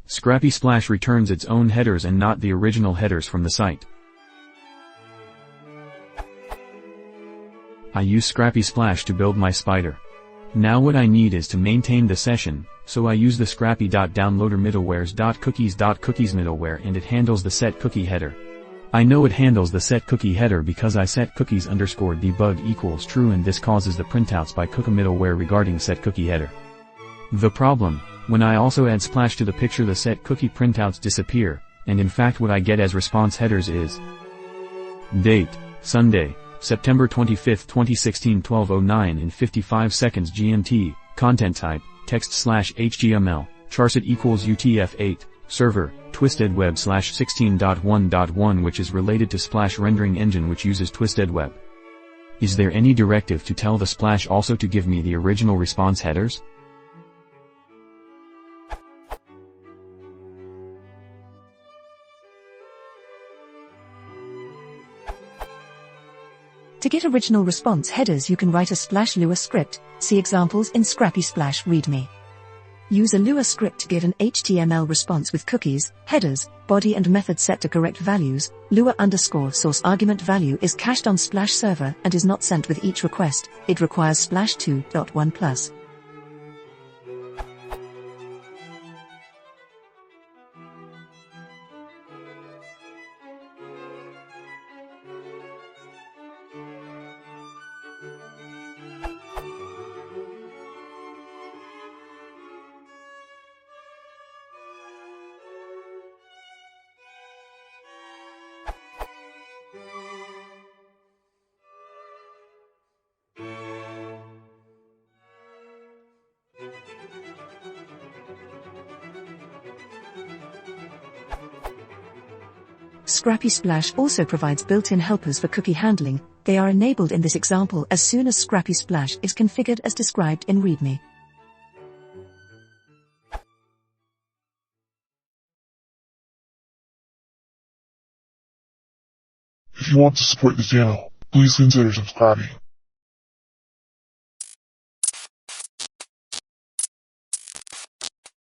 Scrapy-Splash returns its own headers and not the original headers from the site. I use Scrapy-Splash to build my spider. Now what I need is to maintain the session, so I use the scrappy.downloader middlewares.cookies middleware, and it handles the set cookie header. I know it handles the set cookie header because I set cookies_debug equals true, and this causes the printouts by cookie middleware regarding set cookie header. The problem, when I also add splash to the picture, the set cookie printouts disappear, and in fact what I get as response headers is date, Sunday, September 25, 2016 12:09 and 55 seconds GMT, content type, text/HTML, charset equals UTF-8, server, twistedweb/16.1.1, which is related to Splash rendering engine which uses twistedweb. Is there any directive to tell the Splash also to give me the original response headers? To get original response headers, you can write a Splash Lua script. See examples in Scrapy-Splash README. Use a Lua script to get an HTML response with cookies, headers, body and method set to correct values. Lua_source argument value is cached on Splash server and is not sent with each request. It requires Splash 2.1+. Scrapy-Splash also provides built-in helpers for cookie handling. They are enabled in this example as soon as Scrapy-Splash is configured as described in README. If you want to support the channel, please consider subscribing.